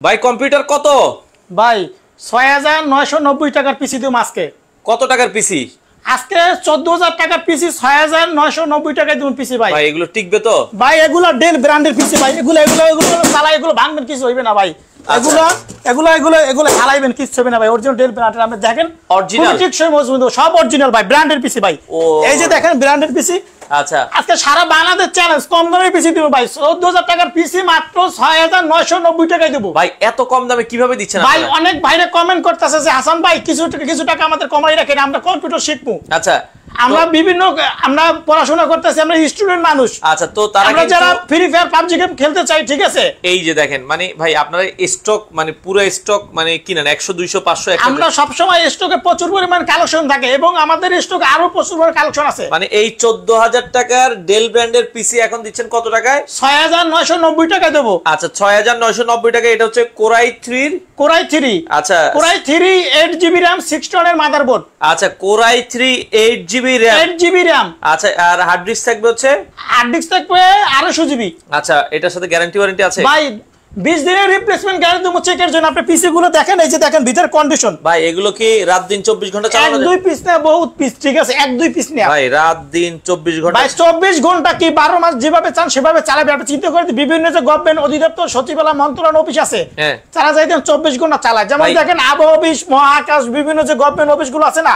ভাই কম্পিউটার কত? ভাই ৬৯৯০ টাকার পিসি দিম আজকে। কত টাকার পিসি? আজকে ১৪,০০০ টাকার পিসি ৬৯৯০ টাকায় দিম পিসি ভাই। ভাই এগুলো টিকবে তো? ভাই এগুলো ডেল ব্র্যান্ডের পিসি ভাই। এগুলো চালা, এগুলো ভাঙবেন কিছু হইবে না ভাই। এগুলো হারাইবেন কিছু হবে না ভাই। অরিজিনাল ডেল ব্র্যান্ডের আপনি দেখেন, অরিজিনাল টিকসই মজবুত সব অরিজিনাল ভাই, ব্র্যান্ডের পিসি ভাই। এই যে দেখেন ব্র্যান্ডের পিসি। আচ্ছা আজকে সারা বাংলাদেশ চ্যালেঞ্জ, কম দামে পিসি দিব ভাই। ১৪,০০০ টাকার পিসি মাত্র ৬৯৯০ টাকায় দেব ভাই। এত কম দামে কিভাবে দিচ্ছেন ভাই? অনেক ভাইরে কমেন্ট করতেছে যে হাসান ভাই কিছু টাকা আমাদের কমাই রাখেন, আমরা কম্পিউটার শিখবো। আচ্ছা আমরা পড়াশোনা করতেছি, আমরা স্টুডেন্ট মানুষ। আচ্ছা, তো তারা যারা ফ্রি ফায়ার পাবজি গেম খেলতে চাই, ঠিক আছে। এই যে দেখেন, মানে ভাই আপনারা স্টক, মানে পুরো স্টক মানে কিনেন ১০০ ২০০ ৫০০। আমরা সব সময় স্টকে প্রচুর পরিমাণ কালেকশন থাকে এবং আমাদের স্টকে আরো প্রচুর পরিমাণ কালেকশন আছে। মানে এই ১৪,০০০ টাকার ডেল ব্র্যান্ডের পিসি এখন দিচ্ছেন কত টাকায়? ৬৯৯০ টাকা দেবো। আচ্ছা ৬৯৯০ টাকা। এটা হচ্ছে কোরাই 3। আচ্ছা কোরাই 3 8GB RAM 61 এর মাদারবোর্ড। আচ্ছা core i 3 8GB RAM। 8GB RAM। আচ্ছা আর হার্ড ডিস্ক থাকবে হচ্ছে? হার্ড ডিস্ক থাকবে 250GB। আচ্ছা এটার সাথে গ্যারান্টি ওয়ারেন্টি আছে? ভাই 20 দিনের রিপ্লেসমেন্ট গ্যারান্টি দেবো চেকের জন্য। আপনি পিসি গুলো দেখেন, এই যে দেখেন ভিতর কন্ডিশন। ভাই এগুলো কি রাত দিন 24 ঘন্টা চালানো যায়? 1-2 পিস না, বহুত পিস, ঠিক আছে। 1-2 পিস না ভাই, রাত দিন 24 ঘন্টা। ভাই 24 ঘন্টা কি 12 মাস যেভাবে চান সেভাবে চালাবে। আপনি চিন্তা করে বিভিন্ন যে গভর্নমেন্ট অধিদপ্তর, সচিবালয়, মন্ত্রণালয় অফিস আছে, তারা যাই দেন 24 ঘন্টা চালায়। যেমন দেখেন আবহাওয়া অফিস, মহাকাশ, বিভিন্ন যে গভর্নমেন্ট অফিস গুলো আছে না,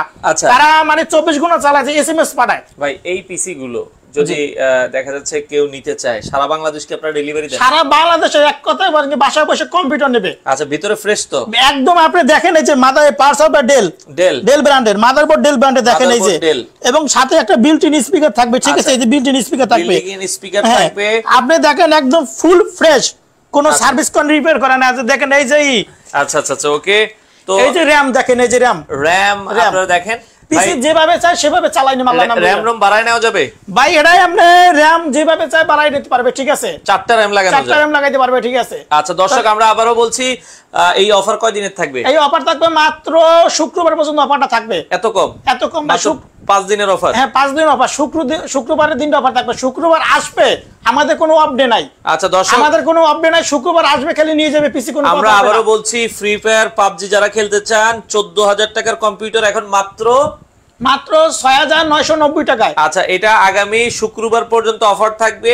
তারা মানে 24 ঘন্টা চালায়, যে এসএমএস পাঠায়। ভাই এই পিসি গুলো যদি দেখা যাচ্ছে কেউ নিতে চায়, সারা বাংলাদেশ কি আপনারা ডেলিভারি দেন? সারা বাংলাদেশে এক কথায় বলেন বাসায় বসে কম্পিউটার নেবে। আচ্ছা ভিতরে ফ্রেশ তো একদম। আপনি দেখেন এই যে মাদার পার্টস অফ ডেল ব্র্যান্ডের মাদারবোর্ড, ডেল ব্র্যান্ডের দেখেন এই যে, এবং সাথে একটা বিল্ট ইন স্পিকার থাকবে, ঠিক আছে। এই যে বিল্ট ইন স্পিকার থাকবে, আপনি দেখেন একদম ফুল ফ্রেশ, কোনো সার্ভিস কোন রিপেয়ার করা না। দেখেন এই যে আচ্ছা ওকে। তো এই যে র‍্যাম দেখেন, এই যে র‍্যাম আপনারা দেখেন পিসি যেভাবে চাই সেভাবে চালাই নিতে পারবেন। র‍্যাম রম বাড়ায় নেওয়া যাবে ভাই। এটাই আপনি র‍্যাম যেভাবে চাই বাড়াই নিতে পারবে, ঠিক আছে। 4টা র‍্যাম লাগানো যায়, 4টা র‍্যাম লাগাইতে পারবে, ঠিক আছে। আচ্ছা দর্শক, আমরা আবারো বলছি, এই অফার কয় দিনের থাকবে? এই অফার থাকবে মাত্র শুক্রবার পর্যন্ত। অফারটা থাকবে এত কম ভাই। 5 দিনের অফার। হ্যাঁ 5 দিনের অফার। শুক্রবারের দিনটা অফার থাকবে। শুক্রবার আসবে, আমাদের কোনো আপডেট নাই। আচ্ছা দর্শক, আমাদের কোনো আপডেট নাই। শুক্রবার আসবে, খালি নিয়ে যাবে পিসি। কোনো আমরা আবারো বলছি, ফ্রি ফায়ার পাবজি যারা খেলতে চান, 14,000 টাকার কম্পিউটার এখন মাত্র ৬৯৯০ টাকায়। আচ্ছা এটা আগামী শুক্রবার পর্যন্ত অফার থাকবে।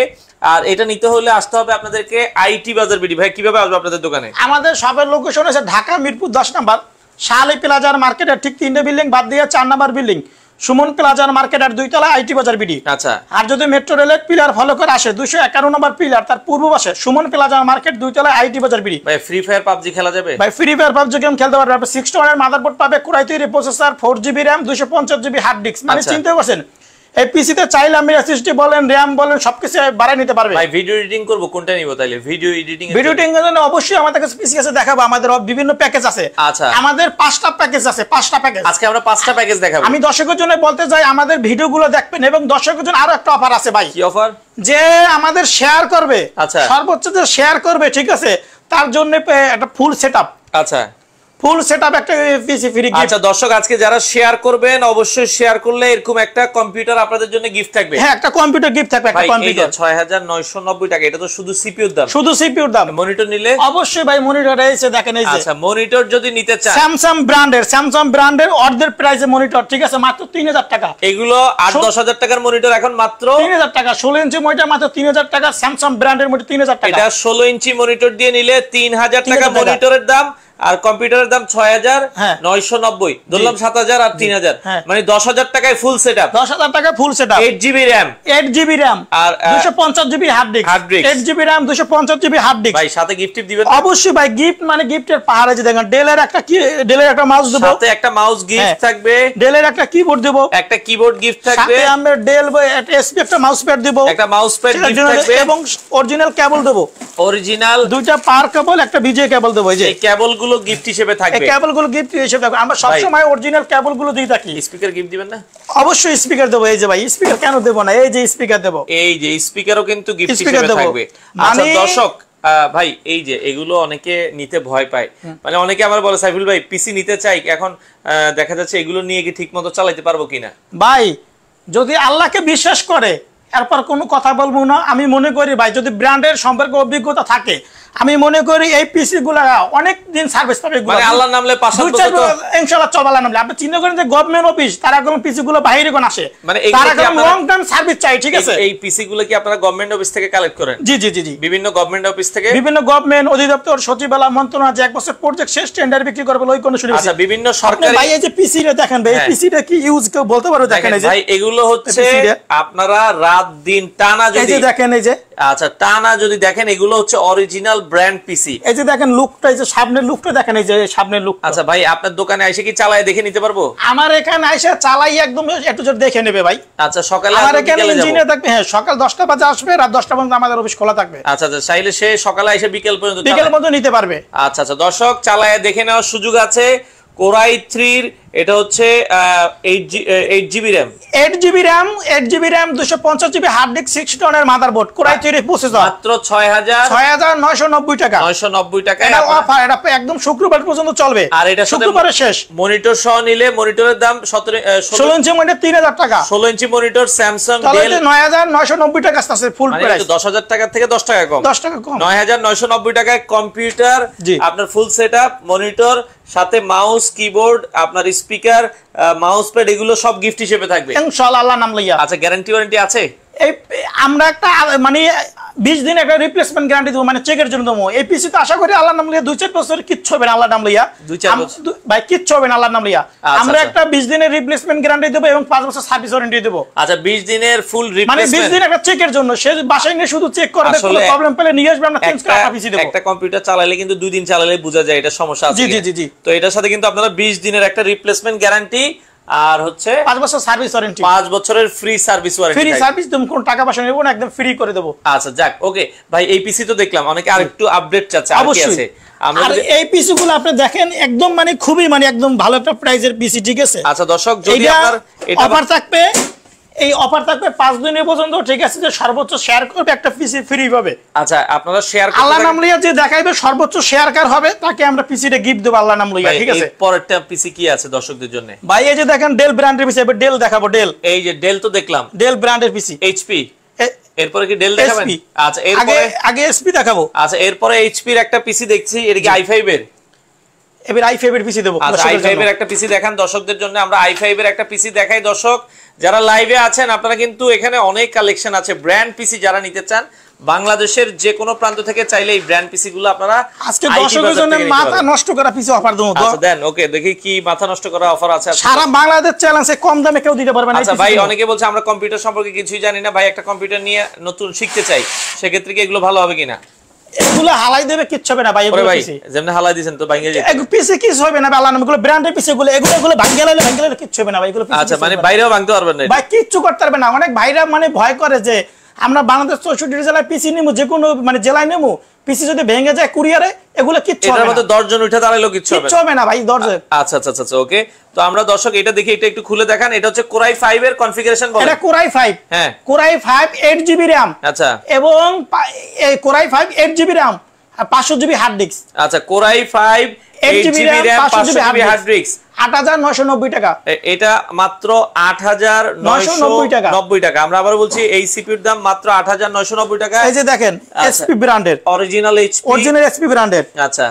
আর এটা নিতে হলে আসতে হবে আপনাদেরকে আইটি বাজার বিডি। ভাই কিভাবে আসবে আপনাদের দোকানে? আমাদের শপের লোকেশন আছে ঢাকা মিরপুর 10 নম্বর শালি প্লাজার মার্কেটের ঠিক 3টে বিল্ডিং বাদ দিয়ে 4 নম্বর বিল্ডিং সুমন প্লাজার মার্কেটের 2 তলা আইটি বাজার বিডি। আচ্ছা আর যদি মেট্রো রেলের পিলার ফলো করে আসে 251 নম্বর পিলার, তার পূর্ব পাশে সুমন প্লাজার মার্কেট 2 তলা আইটি বাজার বিডি। ভাই ফ্রি ফায়ার পাবজি খেলা যাবে? ভাই ফ্রি ফায়ার পাবজি গেম খেলতে পারবে। আপনি 61 এর মাদারবোর্ড পাবে, Core i 3 processor, 4GB RAM, 250GB hard disk. মানে চিন্তা করছেন এই পিসিতে চাইলে আমি এসএসডি বলেন, র‍্যাম বলেন, সবকিছু বাড়াই নিতে পারবে। ভাই ভিডিও এডিটিং করব, কোনটা নিব তাইলে? ভিডিও এডিটিং এর জন্য অবশ্যই আমাদের কাছে পিসি আছে, দেখাবো। আমাদের বিভিন্ন প্যাকেজ আছে। আচ্ছা আমাদের 5টা প্যাকেজ আছে, 5টা প্যাকেজ। আজকে আমরা 5টা প্যাকেজ দেখাবো। আমি দর্শকের জন্য বলতে চাই, আমাদের ভিডিওগুলো দেখবেন এবং দর্শকের জন্য আরো একটা অফার আছে ভাই। কি অফার? যে আমাদের শেয়ার করবে, আচ্ছা সর্বোচ্চ যে শেয়ার করবে, ঠিক আছে, তার জন্য একটা ফুল সেটআপ। আচ্ছা ফুল সেটআপ একটা পিসি ফ্রি গিফট। আচ্ছা দর্শক, আজকে যারা শেয়ার করবেন অবশ্যই শেয়ার করলে এরকম একটা কম্পিউটার আপনাদের জন্য গিফট থাকবে। হ্যাঁ একটা কম্পিউটার গিফট থাকবে, একটা কম্পিউটার। ৬৯৯০ টাকা। এটা তো শুধু সিপিইউর দাম, শুধু সিপিইউর দাম। মনিটর নিলে অবশ্যই ভাই মনিটর এসে দেখেন এই যে। আচ্ছা মনিটর যদি নিতে চান, স্যামসাং ব্র্যান্ডের অর্ধের প্রাইসে মনিটর, ঠিক আছে, মাত্র ৩০০০ টাকা। এগুলো ৮-১০ হাজার টাকার মনিটর এখন মাত্র ৩০০০ টাকা। ১৬ ইঞ্চি মনিটর মাত্র ৩০০০ টাকা। স্যামসাং ব্র্যান্ডের মনিটর ৩০০০ টাকা। এটা ১৬ ইঞ্চি মনিটর দিয়ে নিলে ৩০০০ টাকা মনিটরের দাম, আর কম্পিউটারের দাম ৬৯৯০। ধরলাম ৭০০০ আর ৩০০০, মানে ১০০০০ টাকায় ফুল সেটআপ। ১০০০০ টাকায় full setup. 8GB RAM, 8GB RAM আর 250GB hard disk. 8GB RAM 250GB hard disk. ভাই সাথে গিফট দিবেন? অবশ্যই ভাই, গিফট মানে গিফটের পাহাড় আছে। দেখেন ডেলের একটা মাউস দেব, সাথে একটা মাউস গিফট থাকবে। ডেলের একটা কিবোর্ড দেব, একটা কিবোর্ড গিফট থাকবে। সাথে আমরা ডেল একটা এসপি একটা মাউস প্যাড দেব, একটা মাউস প্যাড গিফট থাকবে, এবং অরিজিনাল কেবল দেব। অরিজিনাল 2টা পাওয়ার কেবল, একটা বিজে কেবল দেব। এই যে এই কেবলগুলো গিফট হিসেবে থাকবে। এই কেবলগুলো গিফট হিসেবে থাকবে। আমরা সব সময় অরিজিনাল কেবলগুলো দিয়ে থাকি। স্পিকার গিফট দিবেন না? অবশ্যই স্পিকার দেব। এই যে ভাই স্পিকার কেন দেব না, এই যে স্পিকার দেব। এই যে স্পিকারও কিন্তু গিফট হিসেবে থাকবে। আচ্ছা দর্শক ভাই, এই যে এগুলো অনেকে নিতে ভয় পায়, মানে অনেকে আমার বলে সাইফুল ভাই পিসি নিতে চাই, এখন দেখা যাচ্ছে এগুলো নিয়ে কি ঠিকমতো চালাতে পারবো কিনা। ভাই যদি আল্লাহকে বিশ্বাস করে এরপর কোনো কথা বলবো না। আমি মনে করি ভাই, যদি ব্র্যান্ডের সম্পর্কে অভিজ্ঞতা থাকে, আমি মনে করি এই পিসি গুলা অনেক দিন সার্ভিস পাবে, মানে আল্লাহর নামে 5-7 বছর তো ইনশাআল্লাহ চলবে। আল্লাহর নামে আপনি চিন্তা করেন যে গভর্নমেন্ট অফিস তারা কোন পিসি গুলো বাইরে কোন আসে, মানে তারা কোন লং টার্ম সার্ভিস চাই, ঠিক আছে? এই পিসি গুলো কি আপনারা গভর্নমেন্ট অফিস থেকে কালেক্ট করেন? জি জি জি জি, বিভিন্ন গভর্নমেন্ট অফিস থেকে, বিভিন্ন গভর্নমেন্ট অধিদপ্তর সচিবালয় মন্ত্রণালয় যে এক বছর প্রজেক্ট শেষ টেন্ডার বিক্রি করবে ওই কোন শুরু। আচ্ছা, বিভিন্ন সরকারি ভাই এই যে পিসি টা দেখেন ভাই, এই পিসিটা কি ইউজ কেউ বলতে পারো? দেখেন এই যে ভাই এগুলো হচ্ছে আপনারা রাত দিন টানা যদি এই যে দেখেন এই যে, আচ্ছা টানা যদি দেখেন এগুলো হচ্ছে অরিজিনাল ব্র্যান্ড পিসি। এই যে দেখেন লুকটা, এই যে সামনের লুকটা দেখেন, এই যে সামনের লুক। আচ্ছা ভাই আপনার দোকানে এসে কি চালায় দেখে নিতে পারবো? আমার এখানে এসে চালাই একদম একটু জোর দেখে নেবে ভাই। আচ্ছা সকালে আমার এখানে ইঞ্জিনিয়ার থাকবে, হ্যাঁ সকাল 10টা বাজে আসবে, রাত 10টা পর্যন্ত আমাদের অফিস খোলা থাকবে। আচ্ছা আচ্ছা, চাইলে সে সকালে এসে বিকেল পর্যন্ত নিতে পারবে। আচ্ছা আচ্ছা, দর্শক চালায় দেখে নেওয়ার সুযোগ আছে। কোরাই 3 এটা হচ্ছে 8GB RAM, 8GB RAM 250GB hard disk 6 টনের মাদারবোর্ড, কোরাই 3 প্রসেসর, মাত্র 6990 টাকা। 990 টাকা এটা অফার, এটা একদম শুক্রবার পর্যন্ত চলবে। আর এটা শুক্রবারে শেষ। মনিটর সহ নিলে মনিটরের দাম 16 ইঞ্চি মনিটর 3000 টাকা। 16 ইঞ্চি মনিটর স্যামসাং ডেল 9990 টাকা আছে ফুল প্রাইস। 10000 টাকা থেকে 10 টাকা কম, 10 টাকা কম। 9990 টাকায় কম্পিউটার, আপনার ফুল সেটআপ, মনিটর, সাথে মাউস, কিবোর্ড, আপনার স্পিকার, মাউস প্যাড, এগুলো সব গিফট হিসেবে থাকবে ইনশাআল্লাহ, আল্লাহর নাম লইয়া। আচ্ছা, গ্যারান্টি ওয়ারেন্টি আছে? এই আমরা একটা মানে 20 দিন একটা রিপ্লেসমেন্ট গ্যারান্টি দেব, মানে চেকের জন্য দেব। এই পিসি তো আশা করি আল্লাহর নাম লইয়া 2-4 বছর কিচ্ছু হবে না, আল্লাহর নাম লইয়া 2-4 বছর ভাই কিচ্ছু হবে না আল্লাহর নাম লইয়া। আমরা একটা 20 দিনের রিপ্লেসমেন্ট গ্যারান্টি দেব এবং 5 বছর সার্ভিস ওয়ারেন্টি দেব। আচ্ছা, 20 দিনের ফুল রিপ্লেসমেন্ট, মানে 20 দিন একটা চেকের জন্য, সে বাসায় নিয়ে শুধু চেক করবে, কোনো প্রবলেম পেলে নিয়ে আসবে, আমরা চেঞ্জ করে একটা পিসি দেব। একটা কম্পিউটার চালালে কিন্তু 2 দিন চালালে বোঝা যায় এটা সমস্যা আছে। জি জি জি জি, তো এটার সাথে কিন্তু আপনারা 20 দিনের একটা রিপ্লেসমেন্ট গ্যারান্টি আর হচ্ছে 5 বছর সার্ভিস ওয়ারেন্টি, 5 বছরের free service warranty, free service তুমি কোন টাকা পয়সা নেব না, একদম ফ্রি করে দেব। আচ্ছা যাক, ওকে ভাই এই পিসি তো দেখলাম, অনেকে আরেকটু আপডেট চাচ্ছে, আর কি আছে? আর এই পিসি গুলো আপনি দেখেন একদম মানে খুবই মানে একদম ভালো একটা প্রাইজের পিসি, ঠিক আছে? আচ্ছা দর্শক, যদি আপনার এটা অফার থাকবে, এই অফার থাকবে 5 দিনের পর্যন্ত, ঠিক আছে? যে সর্বোচ্চ শেয়ার করবে একটা পিসি ফ্রি পাবে। আচ্ছা, আপনারা শেয়ার করতে, আল্লাহর নাম লইয়া যে দেখাইবে সর্বোচ্চ শেয়ারকার হবে তাকে আমরা পিসিটা গিফট দেব আল্লাহর নাম লইয়া, ঠিক আছে? পরেরটা পিসি কি আছে দর্শকদের জন্য? ভাই এই যে দেখেন ডেল ব্র্যান্ডের পিসি, এবার ডেল দেখাবো। ডেল, এই যে ডেল তো দেখলাম, ডেল ব্র্যান্ডের পিসি। এইচপি, এরপরে কি ডেল দেখাবেন? আচ্ছা, এরপরে আগে এসপি দেখাবো। আচ্ছা, এরপরে এইচপি এর একটা পিসি দেখছি, এটা কি i5 এর? এবার i5 এর পিসি দেব। আচ্ছা, i5 এর একটা পিসি দেখান দর্শকদের জন্য। আমরা i5 এর একটা পিসি দেখাই। দর্শক যারা লাইভে আছেন আপনারা কিন্তু এখানে অনেক কালেকশন আছে ব্র্যান্ড পিসি, যারা নিতে চান বাংলাদেশের যে কোনো প্রান্ত থেকে চাইলে এই ব্র্যান্ড পিসি গুলো আপনারা আজকে দর্শকদের জন্য মাথা নষ্ট করা পিসি অফার দেব। আচ্ছা দেন, ওকে দেখি কি মাথা নষ্ট করা অফার আছে। সারা বাংলাদেশ চ্যালেঞ্জে কম দামে কেউ দিতে পারবে না। আচ্ছা ভাই, অনেকে বলছে আমরা কম্পিউটার সম্পর্কে কিছুই জানি না ভাই, একটা কম্পিউটার নিয়ে নতুন শিখতে চাই, সেক্ষেত্রে কি এগুলো ভালো হবে কিনা? এগুলো হালাই দেবে, কিচ্ছু হবে না ভাই। এগুলো পিসি যেমন হালাই দিবেন তো ভাঙিয়ে যাবে, এগুলো পিসি কিছু হবে না ভাই, আল্লাহর নামে এগুলো ব্র্যান্ডের পিসি, এগুলো ভাঙিয়ে লাইলে কিচ্ছু হবে না ভাই। এগুলো আচ্ছা, মানে বাইরেও ভাঙতে পারবেন না ভাই, কিচ্ছু করতে পারবে না। অনেক ভাইরা মানে ভয় করে যে আমরা বাংলাদেশ 64 জেলায় পিসি নিমু, যে কোনো মানে জেলায় নেমু, পিসি যদি ভেঙে যায় কুরিয়ারে, এগুলো কিচ্ছু হবে না। এটার মধ্যে 10 জন উঠে দাঁড়াইলো কিচ্ছু হবে না ভাই, 10 জন। আচ্ছা আচ্ছা আচ্ছা, ওকে। তো আমরা দর্শক এটা দেখি, এটা একটু খুলে দেখান। এটা হচ্ছে কোরাই 5 এর কনফিগারেশন বলেন। এটা কোরাই 5, হ্যাঁ কোরাই 5 8GB RAM। আচ্ছা, এবং এই কোরাই 5 8GB RAM আর 500GB হার্ড ডিস্ক। আচ্ছা, Core i 5 8GB RAM 500GB hard disk, 8990 টাকা। এটা মাত্র 8990 টাকা। আমরা আবার বলছি এই সিপিইউর দাম মাত্র 8990 টাকা। এই যে দেখেন এসপি ব্র্যান্ডের, অরিজিনাল এসপি ব্র্যান্ডের। আচ্ছা,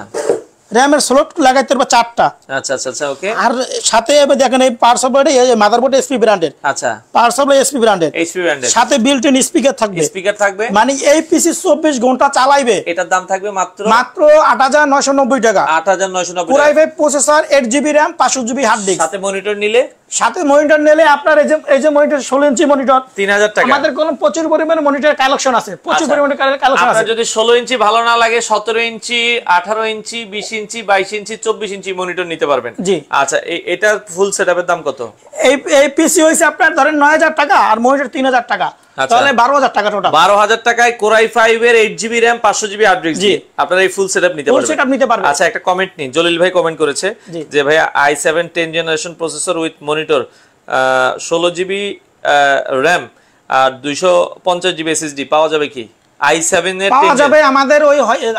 র‍্যামের স্লট লাগাইতে পারবে 4টা। আচ্ছা আচ্ছা আচ্ছা, ওকে। আর সাথে এবার দেখেন এই পাওয়ার সাপ্লাই, এই মাদারবোর্ড এসপি ব্র্যান্ডের। আচ্ছা, পাওয়ার সাপ্লাই এসপি ব্র্যান্ডের, সাথে বিল্ট ইন স্পিকার থাকবে। মানে এই পিসি 24 ঘন্টা চালাইবে। এটার দাম থাকবে মাত্র 8990 টাকা। 8990 Core i 5 processor, 8GB RAM 500GB hard disk. সাথে মনিটর নিলে আপনার এই যে মনিটর 16 ইঞ্চি মনিটর 3000 টাকা। আমাদের কোন প্রচুর পরিমাণে মনিটর কালেকশন আছে, প্রচুর পরিমাণে কালেকশন আছে। আপনার যদি 16 ইঞ্চি ভালো না লাগে, 17 ইঞ্চি, 18 ইঞ্চি, 20 ইঞ্চি, 22 ইঞ্চি, 24 ইঞ্চি মনিটর নিতে পারবেন। জি। আচ্ছা, এটা ফুল সেটআপের দাম কত? এই পিসি হইছে আপনার ধরেন 9000 টাকা আর মনিটর 3000 টাকা, তাহলে 12000 টাকা টোটাল। 12000 টাকায় কোরাই 5 এর 8GB RAM 500GB hard disk দিয়ে আপনারা এই ফুল সেটআপ নিতে পারবেন। আচ্ছা, একটা কমেন্ট নিন। জলিল ভাই কমেন্ট করেছে যে ভাই i7 10 generation processor with monitor, 16GB RAM আর 250GB SSD পাওয়া যাবে কি? i7 এর পাওয়া যাবে।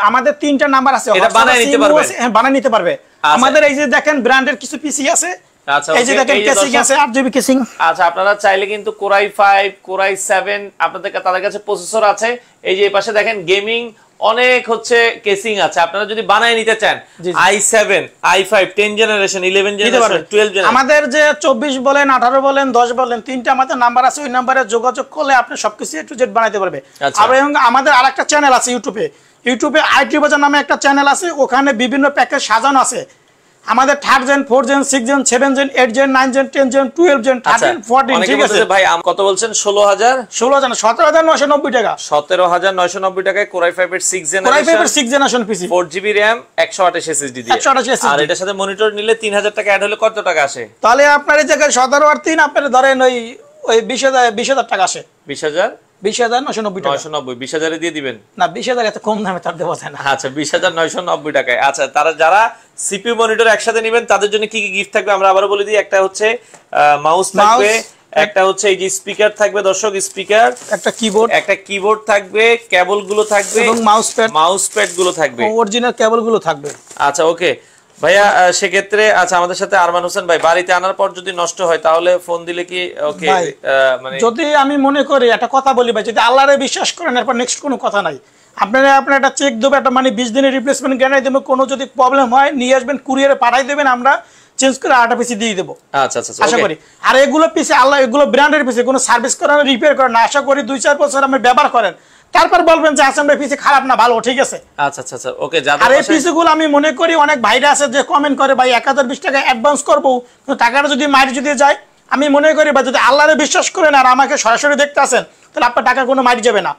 আমাদের 3টা নাম্বার আছে, এটা বানায় নিতে পারবে। হ্যাঁ, বানায় নিতে পারবে। আমাদের এই যে দেখেন ব্র্যান্ডের কিছু পিসি আছে। আচ্ছা, এই যে দেখেন কেসিং আছে, 8GB কেসিং। আচ্ছা, আপনারা চাইলে কিন্তু কোরাই 5, কোরাই 7 তাদের কাছে প্রসেসর আছে। এই যে এই পাশে দেখেন গেমিং অনেক হচ্ছে কেসিং আছে, আপনারা যদি বানায় নিতে চান i7 i5 10 generation 11 generation 12 generation, আমাদের যে 24 বলেন 18 বলেন 10 বলেন তিনটা আমাদের নাম্বার আছে, ওই নাম্বারে যোগাযোগ করলে আপনি সবকিছু A to Z বানাইতে পারবে। আর আমাদের আরেকটা চ্যানেল আছে ইউটিউবে আইটি বাজার নামে একটা চ্যানেল আছে, ওখানে বিভিন্ন প্যাকেজ সাজানো আছে আমাদের 3rd gen 4th gen 6th gen 7th gen 8th gen 9th gen 10th gen 12th gen 13 14 ঠিক আছে ভাই। কত বলছেন? 17,990 টাকা 17,990 টাকায় Core i5 এর 6 জেনারেশন পিসি 4GB RAM 128 SSD দিয়ে, আর এটার সাথে মনিটর নিলে 3000 টাকা অ্যাড হলে কত টাকা আসে? তাহলে আপনার এই জায়গায় 17 আর 3 আপনার ধরেন ওই 20,000 টাকা আসে। 20,990 টাকা 20,000 এ দিয়ে দিবেন না? 20,000 এত কম দামে তার দেওয়া যায় না। আচ্ছা 20,990 টাকায়। আচ্ছা তারা যারা সিপিইউ মনিটর একসাথে নেবেন তাদের জন্য কি কি গিফট থাকবে আমরা আবারো বলে দিই। একটা হচ্ছে মাউস থাকবে, একটা হচ্ছে এই যে স্পিকার থাকবে দর্শক, স্পিকার, একটা কিবোর্ড থাকবে, কেবল গুলো থাকবে এবং মাউস প্যাড গুলো থাকবে, অরিজিনাল কেবল গুলো থাকবে। আচ্ছা ওকে ভাইয়া, সেক্ষেত্রে আচ্ছা আমাদের সাথে আরমান হোসেন ভাই, বাড়িতে আনার পর যদি নষ্ট হয় তাহলে ফোন দিলে কি ওকে? মানে যদি আমি মনে করি একটা কথা বলি ভাই, যদি আল্লাহরে বিশ্বাস করেন এরপর নেক্সট কোনো কথা নাই, আপনারা একটা চেক দেবো, একটা মানে 20 দিনের রিপ্লেসমেন্ট গ্যারান্টি দেবো, কোনো যদি প্রবলেম হয় নিয়ে আসবেন, কুরিয়ারে পাঠাই দেবেন, আমরা চেঞ্জ করে আটা পিসি দিয়ে দেবো। আচ্ছা আচ্ছা আশা করি। আর এগুলো পিসি আল্লাহ এগুলো ব্র্যান্ডের পিসি, কোনো সার্ভিস করেন রিপেয়ার করেন না, আশা করি 2-4 বছর আপনি ব্যবহার করেন, তারপর বলবেন যে আসলে পিসি খারাপ না ভালো, ঠিক আছে? আচ্ছা আচ্ছা আচ্ছা ওকে। আর এই পিসিগুলো আমি মনে করি অনেক ভাইরা আছে যে কমেন্ট করে ভাই 1020 টাকা অ্যাডভান্স করবো, কিন্তু টাকাটা যদি মাইর যদি যায়, আমি মনে করি বা যদি আল্লাহরে বিশ্বাস করেন আর আমাকে সরাসরি দেখতে আসেন তাহলে আপনার টাকা কোনো মাইর যাবে না।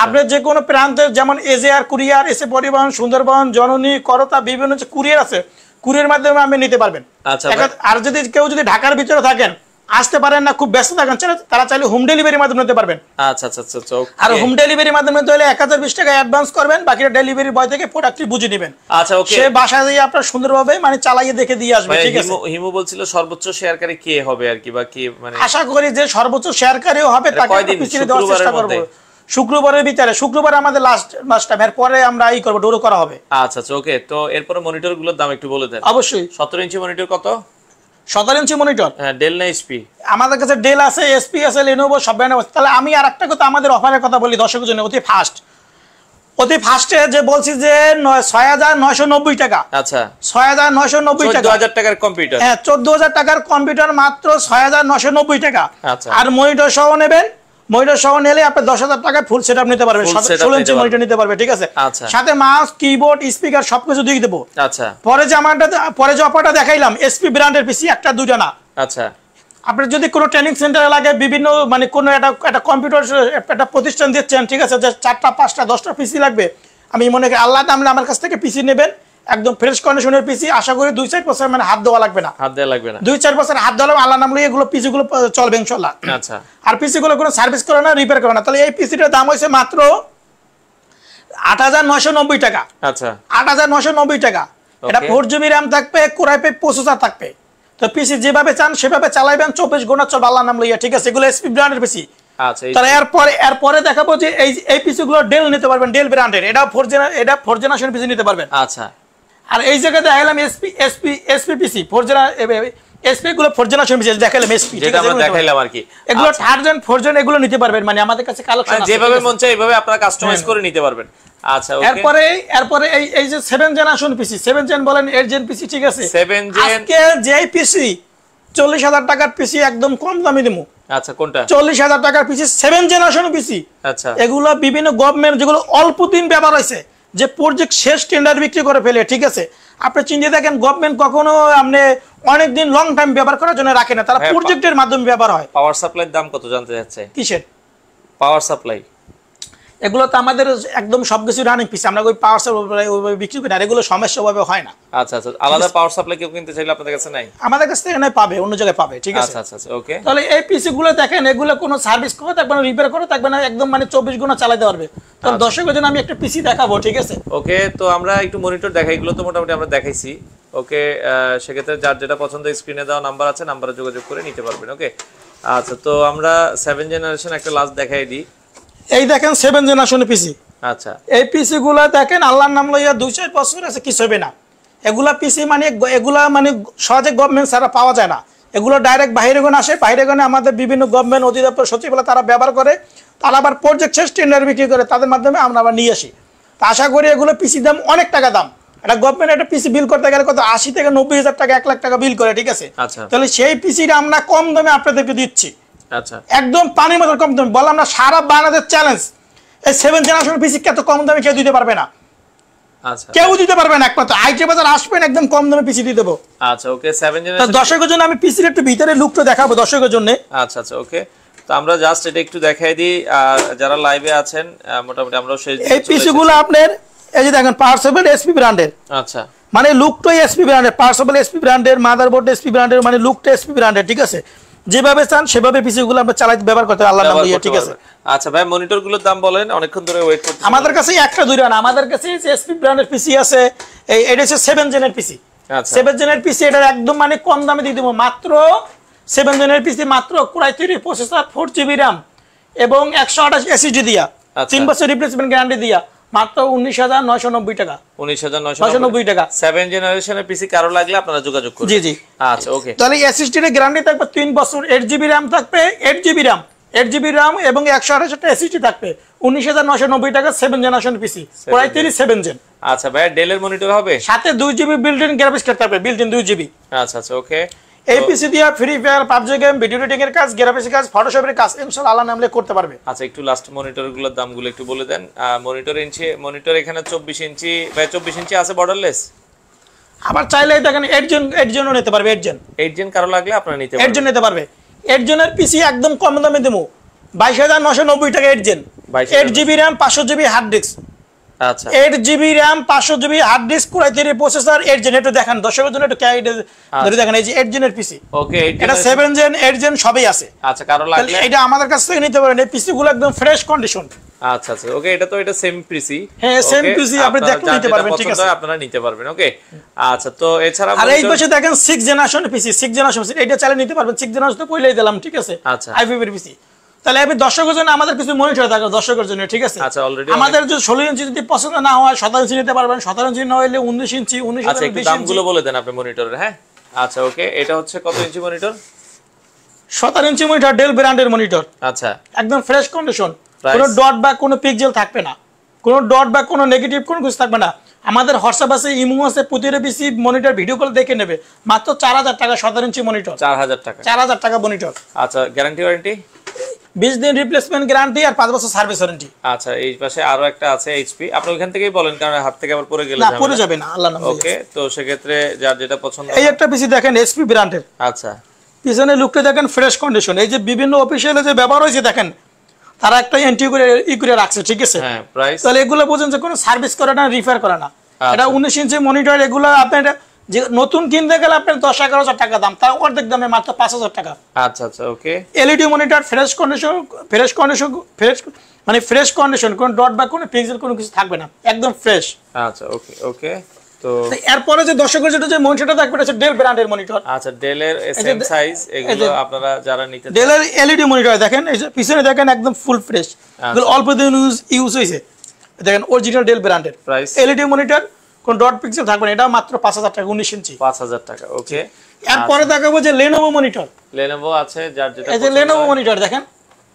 আপনি যে কোনো প্রান্তের যেমন এজেআর কুরিয়ার, এসে পরিবহন, সুন্দরবন, জননী, করতা, বিভিন্ন যে কুরিয়ার আছে, কুরিয়ার মাধ্যমে আপনি নিতে পারবেন। আর যদি কেউ যদি ঢাকার ভিতরে থাকেন, আসতে পারেন না, খুব ব্যস্ত থাকেন, তারা চাইলে হোম ডেলিভারির মাধ্যমে নিতে পারবেন। আচ্ছা আচ্ছা আচ্ছা। আর হোম ডেলিভারির মাধ্যমে হলে 1020 টাকা অ্যাডভান্স করবেন, বাকিটা ডেলিভারি বয় থেকে প্রোডাক্টটি বুঝে নেবেন। আচ্ছা ওকে। সে বাসায় দিয়ে আপনার সুন্দরভাবে মানে চালাইয়ে দেখে দিয়ে আসবে, ঠিক আছে? হিমু বলছিল সর্বোচ্চ শেয়ারকারী কে হবে আর কি, বা কি মানে আশা করি যে সর্বোচ্চ শেয়ারকারীও হবে, তাকে পিছিয়ে দেওয়ার চেষ্টা করব শুক্রবারের ভিতরে। শুক্রবার আমাদের লাস্ট টাইম, এর পরে আমরা এই করব, ডোরো করা হবে। আচ্ছা আচ্ছা ওকে। তো এরপরে মনিটরগুলোর দাম একটু বলে দেন। অবশ্যই। 17 ইঞ্চি মনিটর কত? 17 ইঞ্চি মনিটর, হ্যাঁ ডেল না এসপি? আমাদের কাছে ডেল আছে, এসপি আছে, লেনোভো সব ব্র্যান্ড আছে। তাহলে আমি আরেকটা কথা আমাদের অফারের কথা বলি দর্শকের জন্য, অতি ফাস্টে যে বলছি যে 6,990 টাকা। আচ্ছা 6,990 টাকা, 14,000 টাকার কম্পিউটার। হ্যাঁ 14,000 টাকার কম্পিউটার মাত্র 6,990 টাকা। আচ্ছা। আর মনিটর সহ নেবেন, মনিটর সহ নিলে আপনি 10,000 টাকায় ফুল সেটআপ নিতে পারবেন, 16 ইঞ্চি মনিটর নিতে পারবে, ঠিক আছে? সাথে মাউস, কিবোর্ড, স্পিকার সবকিছু দিয়ে দেবো। আচ্ছা। পরে যে অফারটা দেখাইলাম এসপি ব্র্যান্ডের পিসি, একটা দুইটা না। আচ্ছা। আপনার যদি কোনো ট্রেনিং সেন্টারে লাগে, বিভিন্ন মানে কোনো একটা কম্পিউটার একটা প্রতিষ্ঠান দিচ্ছেন, ঠিক আছে, যে 4টা 5টা 10টা পিসি লাগবে, আমি মনে করি আল্লাহ নামলে আমার কাছ থেকে পিসি নেবেন, একদম ফ্রেশ কন্ডিশনের পিসি, আশা করি 2-4 বছর মানে হাত দেওয়া লাগবে না। 2-4 বছর হাত দেওয়া আল্লাহ নামলে এগুলো পিসিগুলো চলবে ইনশাআল্লাহ। আচ্ছা। আর পিসিগুলো কোনো সার্ভিস করে না, রিপেয়ার করে না। তাহলে এই পিসিটার দাম হইছে মাত্র 8,990 টাকা। আচ্ছা 8,990 টাকা। এটা 4GB RAM থাকবে, Core i5 প্রসেসর থাকবে। তো পিসি যেভাবে চান সেভাবে চালাইবেন, 24 ঘন্টা চলবে আল্লাহ নাম লইয়া, ঠিক আছে? এগুলো এসপি ব্র্যান্ডের পিসি। আচ্ছা। তাহলে এরপরে দেখাবো যে এই পিসিগুলো ডেল নিতে পারবেন, ডেল ব্র্যান্ডের, এটা 4 জেনারেশন পিসি নিতে পারবেন। আচ্ছা। আর এই জায়গায় দেখাইলাম এসপি পিসি 4 এসপি গুলো 4 জেনারেশন পিসি দেখাইলাম, এসপি যেটা আমরা দেখাইলাম আর কি। এগুলো 3rd জেন 4th জেন এগুলো নিতে পারবেন, মানে আমাদের কাছে কালেকশন আছে, যেভাবে মন চায় এইভাবে আপনারা কাস্টমাইজ করে নিতে পারবেন। আচ্ছা ওকে। এরপরে এই যে 7 জেনারেশন পিসি, 7 জেন বলেন 8 জেন পিসি, ঠিক আছে? 7 জেন আজকে যে পিসি 40,000 টাকার পিসি একদম কম দামে দেবো। আচ্ছা কোনটা? 40,000 টাকার পিসি 7 জেনারেশন পিসি। আচ্ছা। এগুলো বিভিন্ন গভর্নমেন্ট যেগুলো অল্প দিন ব্যবহার হয়েছে, যে প্রজেক্ট শেষ টেন্ডার বিক্রি করে ফেলে, ঠিক আছে? আপনি চিন্তা দেখেন গভর্নমেন্ট কখনো আপনি অনেক দিন লং টাইম ব্যবহার করার জন্য রাখে না, তারা প্রজেক্টের মাধ্যমে ব্যবহার হয়। পাওয়ার সাপ্লাইর দাম কত জানতে যাচ্ছে? কিসের পাওয়ার সাপ্লাই? এগুলো তো আমাদের একদম সবকিছু রানিং পিসি, আমরা ওই পাওয়ার সাপ্লাই বিক্রি করি না, এগুলো সমস্যা ভাবে হয় না। আচ্ছা আচ্ছা। আলাদা পাওয়ার সাপ্লাই কেউ কিনতে চাইলে আপনাদের কাছে নাই? আমাদের কাছে এখানে পাবে, অন্য জায়গায় পাবে, ঠিক আছে? আচ্ছা আচ্ছা ওকে। তাহলে এই পিসি গুলো দেখেন, এগুলো কোনো সার্ভিস করে থাকবে না, রিপেয়ার করে থাকবে না, একদম মানে 24 ঘন্টা চালাতে পারবে। তো দর্শকের জন্য আমি একটা পিসি দেখাবো, ঠিক আছে? ওকে। তো আমরা একটু মনিটর দেখাই, এগুলো তো মোটামুটি আমরা দেখাইছি। ওকে, সেক্ষেত্রে যার যেটা পছন্দ স্ক্রিনে দেওয়া নাম্বার আছে, নাম্বারে যোগাযোগ করে নিতে পারবেন। ওকে। আচ্ছা, তো আমরা 7 জেনারেশন একটা লাস্ট দেখাই দিই। এই দেখেন 7 জেনারেশন পিসি। আচ্ছা। এই পিসি গুলা দেখেন আল্লাহর নাম লইয়া 2-4 বছর আছে, কিছু হবে না। এগুলা পিসি মানে এগুলা মানে সহজে গভর্নমেন্ট ছাড়া পাওয়া যায় না, এগুলো ডাইরেক্ট বাইরে গনে আসে, বাইরে গনে আমাদের বিভিন্ন গভর্নমেন্ট অধিদপ্তর সচিবালয় তারা ব্যবহার করে, তারা আবার প্রজেক্ট শেষ টেন্ডার বিক্রি করে, তাদের মাধ্যমে আমরা আবার নিয়ে আসি। তা আশা করি এগুলো পিসি দাম অনেক টাকা দাম। এটা গভর্নমেন্ট একটা পিসি বিল করতে গেলে কত 80 থেকে 90,000 টাকা 1 লাখ টাকা বিল করে, ঠিক আছে? তাহলে সেই পিসিটা আমরা কম দামে আপনাদেরকে দিচ্ছি। আচ্ছা, একদম পানির মতো কম দামে বললাম না, সারা বাংলাদেশ চ্যালেঞ্জ। এই 7 জেনারেশন পিসি এত কম দামে কেউ দিতে পারবে না। আচ্ছা, কেউ দিতে পারবে না, একমাত্র আইটি বাজার আসবেন, একদম কম দামে পিসি দিয়ে দেবো। আচ্ছা, ওকে। 7 জেনারেশন দর্শকের জন্য আমি পিসির একটু ভিতরে লুকটা দেখাবো দর্শকের জন্য। আচ্ছা, আচ্ছা, ওকে। তো আমরা জাস্ট এটা একটু দেখাই দিই, আর যারা লাইভে আছেন মোটামুটি আমরাও শেষ এই পিসিগুলো আপনার এই যে দেখেন পার্সেবল এসপি ব্র্যান্ডের। আচ্ছা, মানে লুকটাই এসপি ব্র্যান্ডের, পার্সেবল এসপি ব্র্যান্ডের, মাদারবোর্ড এসপি ব্র্যান্ডের, মানে লুকটা এসপি ব্র্যান্ডের, ঠিক আছে? যেভাবে চান সেভাবে পিসিগুলো আমরা চালাতে ব্যবহার করতে আল্লাহর নাম দিয়ে, ঠিক আছে? আচ্ছা ভাই, মনিটরগুলোর দাম বলেন, অনেকক্ষণ ধরে ওয়েট করতে। আমাদের কাছে একটা দুইটা না, আমাদের কাছে এসপি ব্র্যান্ডের পিসি আছে। এটা হচ্ছে 7 জেনের পিসি। আচ্ছা, 7 জেনের পিসি, এটা একদম মানে কম দামে দিয়ে দেবো মাত্র 7 জেনের পিসি মাত্র Core i3 processor, 4GB RAM এবং 128 SSD দিয়া, 3 বছর রিপ্লেসমেন্ট গ্যারান্টি দিয়া, মাত্র 19,990 টাকা। 19,990 টাকা। 7 জেনারেশনের পিসি কারো লাগলে আপনারা যোগাযোগ করুন। জি জি, আচ্ছা, ওকে। তাহলে এসএসডি এর গ্যারান্টি থাকবে 3 বছর, 8GB RAM থাকবে, 8GB RAM এবং 128 SSD থাকবে। 19,990 টাকা 7 জেনারেশন পিসি, Core i3 7 জেন। আচ্ছা ভাই, ডেলের মনিটর হবে, সাথে 2GB বিল্ট-ইন গ্রাফিক্স কার্ড থাকবে, বিল্ট-ইন 2GB। আচ্ছা, আচ্ছা, ওকে। এই পিসি দিয়ে free fire, PUBG game, video editing এর কাজ, গ্রাফিক্স কাজ, ফটোশপের কাজ ইনশাআল্লাহ আল্লাহ নামলে করতে পারবে। আচ্ছা, একটু লাস্ট মনিটরগুলোর দামগুলো একটু বলে দেন। মনিটর এখানে 24 ইঞ্চি ভাই, 24 ইঞ্চি আছে বর্ডারলেস। আবার চাইলে দেখেন 8 জেনও নিতে পারবে। 8 জেন কারো লাগলে আপনারা নিতে পারবেন, 8 জেন নিতে পারবে। 8 জেনের পিসি একদম কম দামে দেবো, 22,990 টাকা 8 gen. 8GB RAM, 500GB hard disk. আচ্ছা, 8GB RAM, 500GB hard disk, Core i3 processor, 8 gen. একটু দেখেন দর্শকের জন্য একটু ধরে দেখেন, এই যে 8 জেনের পিসি। ওকে, এটা 7 জেন, 8 জেন সবই আছে। আচ্ছা, কারো লাগলে এটা আমাদের কাছ থেকে নিতে পারেন। এই পিসি গুলো একদম ফ্রেশ কন্ডিশন। আচ্ছা, আচ্ছা, ওকে। এটা তো এটা সেম পিসি। হ্যাঁ, সেম পিসি আপনি দেখে নিতে পারবেন, ঠিক আছে? আপনারা নিতে পারবেন, ওকে। আচ্ছা, তো এছাড়া আর এই পাশে দেখেন 6 জেনারেশন পিসি, 6 জেনারেশন পিসি, এটা চালিয়ে নিতে পারবেন। 6 জেনারেশন তো কইলাই দিলাম, ঠিক আছে? আচ্ছা, i5 এর পিসি। তাহলে আমি দর্শকের জন্য আমাদের কিছু মনিটর থাকে দর্শকের জন্য, ঠিক আছে? আচ্ছা, অলরেডি আমাদের যদি 16 ইঞ্চি যদি পছন্দ না হয় 17 ইঞ্চি নিতে পারবেন, 17 ইঞ্চি না হলে 19 ইঞ্চি, 19 আচ্ছা, একটু দামগুলো বলে দেন আপনি মনিটরের। হ্যাঁ, আচ্ছা, ওকে। এটা হচ্ছে কত inch monitor? 17 inch monitor, del ব্র্যান্ডের মনিটর। আচ্ছা, একদম ফ্রেশ কন্ডিশন, কোনো ডট বা কোনো পিক্সেল থাকবে না, কোনো ডট বা কোনো নেগেটিভ কোনো কিছু থাকবে না। আমাদের হোয়াটসঅ্যাপ আছে, ইমো আছে, প্রতিটা পিসি মনিটর ভিডিও কল দেখে নেবে, মাত্র 4,000 টাকা 17 ইঞ্চি মনিটর। 4,000 টাকা, 4,000 টাকা মনিটর। আচ্ছা, গ্যারান্টি ওয়ারেন্টি 20 দিন রিপ্লেসমেন্ট গ্যারান্টি আর 5 বছর সার্ভিস ওয়ারেন্টি। আচ্ছা, এই পাশে আরো একটা আছে এইচপি, আপনি ওখান থেকেই বলেন, কারণ হাত থেকে আবার পড়ে গেলে না, পড়ে যাবে না, আল্লাহ নাম। ওকে, তো সেক্ষেত্রে যার যেটা পছন্দ। এই একটা পিসি দেখেন এসপি ব্র্যান্ডের। আচ্ছা, পিছনে লুকটা দেখেন ফ্রেশ কন্ডিশন। এই যে বিভিন্ন অফিসিয়ালে যে ব্যবহার হয়েছে দেখেন, তারা একটা এন্ট্রি করে করে রাখছে, ঠিক আছে? হ্যাঁ, প্রাইস তাহলে এগুলো বুঝেন যে কোনো সার্ভিস করে না, রিপেয়ার করে না। এটা 19 ইঞ্চি মনিটর। এগুলো আপনি যে নতুন কিনতে গেলে আপনার 10-11,000 টাকা দাম, তার অর্ধেক দামে মাত্র 5,000 টাকা। আচ্ছা, আচ্ছা, ওকে। এলইডি মনিটর, ফ্রেশ কন্ডিশন, মানে ফ্রেশ কন্ডিশন, কোনো ডট বা কোনো পিক্সেল কোনো কিছু থাকবে না, একদম ফ্রেশ। আচ্ছা, ওকে, ওকে। তো এরপরে যে দর্শকের জন্য যে মনিটরটা থাকবে এটা হচ্ছে ডেল ব্র্যান্ডের মনিটর। আচ্ছা, ডেলের সেম সাইজ, এগুলো আপনারা যারা নিতে চান, ডেলের এলইডি মনিটর দেখেন, এই যে পিছনে দেখেন একদম ফুল ফ্রেশ, এগুলো অল্প দিন ইউজ হয়েছে। দেখেন অরিজিনাল ডেল ব্র্যান্ডের প্রাইস এলইডি মনিটর, কোন ডট পিক্সেল থাকবে না, এটা মাত্র 5,000 টাকা 19 ইঞ্চি। 5,000 টাকা, ওকে। এরপরে দেখাবো যে লেনোভো মনিটর। লেনোভো আছে, যার যেটা এই যে লেনোভো মনিটর দেখেন।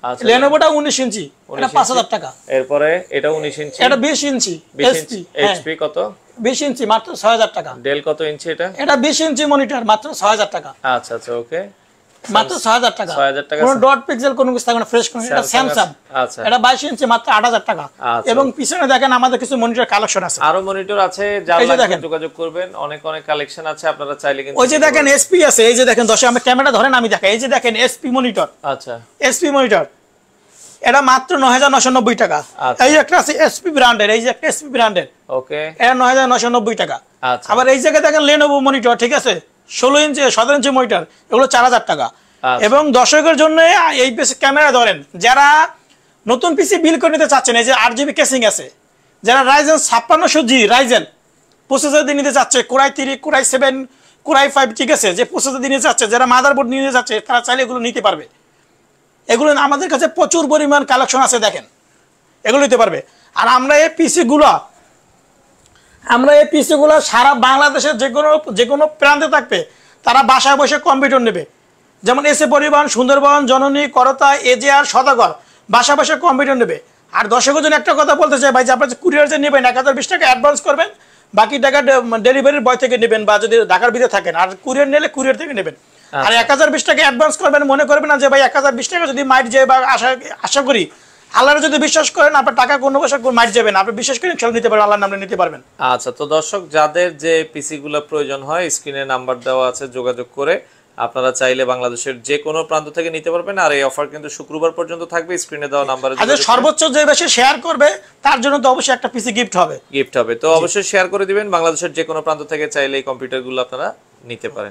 আচ্ছা, লেনোভোটা 19 ইঞ্চি, এটা 5,000 টাকা। এরপরে এটা 19 ইঞ্চি, এটা 20 ইঞ্চি, এইচপি কত? 20 ইঞ্চি, মাত্র 6,000 টাকা। ডেল কত ইঞ্চি এটা? এটা 20 ইঞ্চি মনিটর, মাত্র 6,000 টাকা। আচ্ছা, আচ্ছা, ওকে, মাত্র 6,000 টাকা। 6,000 টাকা, কোনো ডট পিক্সেল কোনো কিছু থাকবে না, ফ্রেশ কোনো। এটা স্যামসাং। আচ্ছা, এটা 22 ইঞ্চি, মাত্র 8,000 টাকা। এবং পিছনে দেখেন আমাদের কিছু মনিটর কালেকশন আছে, আরো মনিটর আছে, যারা লাগবে যোগাযোগ করবেন, অনেক অনেক কালেকশন আছে, আপনারা চাইলে কিন্তু। ওই যে দেখেন এসপি আছে, এই যে দেখেন দর্শক আমরা ক্যামেরা ধরেন আমি দেখাই, এই যে দেখেন এসপি মনিটর। আচ্ছা, এসপি মনিটর, এটা মাত্র 9,990 টাকা। এই একটা আছে এসপি ব্র্যান্ডের, এই যে একটা এসপি ব্র্যান্ডের, ওকে, এটা 9,990 টাকা। আচ্ছা, আবার এই জায়গায় দেখেন লেনোভো মনিটর, ঠিক আছে, 16 ইঞ্চি 17 ইঞ্চি মনিটর, এগুলো 4,000 টাকা। এবং দর্শকের জন্য এই পিসি ক্যামেরা ধরেন, যারা নতুন পিসি বিল করে নিতে চাচ্ছেন, এই যে 8GB কেসিং আছে, যারা রাইজেন 5600G রাইজেন প্রসেসর দিয়ে নিতে চাচ্ছে, Core i3, Core i7, Core i5, ঠিক আছে, যে প্রসেসর দিয়ে নিতে চাচ্ছে, যারা মাদারবোর্ড নিতে চাচ্ছে, তারা চাইলে এগুলো নিতে পারবে। এগুলো আমাদের কাছে প্রচুর পরিমাণ কালেকশন আছে, দেখেন এগুলো নিতে পারবে। আর আমরা এই পিসিগুলো সারা বাংলাদেশের যে কোনো প্রান্তে থাকবে, তারা বাসায় বসে কম্পিউটার নেবে। যেমন এসএ পরিবহন, সুন্দরবন, জননী, করতা, এজেআর, সদাগর, বাসা বসে কম্পিউটার নেবে। আর দর্শকের জন্য একটা কথা বলতে চাই ভাই, যে আপনারা কুরিয়ার যে নেবেন 1020 টাকা অ্যাডভান্স করবেন, বাকি টাকা ডেলিভারির বয় থেকে নেবেন, বা যদি ঢাকার ভিতরে থাকেন। আর কুরিয়ার নিলে কুরিয়ার থেকে নেবেন। আর 1020 টাকা অ্যাডভান্স করবেন, মনে করবেন না যে ভাই 1020 টাকা যদি মাইট যায়, বা আশা করি আল্লাহর যদি বিশ্বাস করেন আপনার টাকা কোনো পয়সা মাইট যাবে না, আপনি বিশ্বাস করেন খেলে নিতে পারবেন, আল্লাহর নামে নিতে পারবেন। আচ্ছা, তো দর্শক যাদের যে পিসি গুলো প্রয়োজন হয় স্ক্রিনে নাম্বার দেওয়া আছে, যোগাযোগ করে আপনারা চাইলে বাংলাদেশের যে কোনো প্রান্ত থেকে নিতে পারবেন। আর এই অফার কিন্তু শুক্রবার পর্যন্ত থাকবে। স্ক্রিনে দেওয়া নাম্বারে সর্বোচ্চ যে বেশি শেয়ার করবে তার জন্য তো অবশ্যই একটা পিসি গিফট হবে। তো অবশ্যই শেয়ার করে দিবেন। বাংলাদেশের যে কোনো প্রান্ত থেকে চাইলে এই কম্পিউটারগুলো আপনারা নিতে পারেন।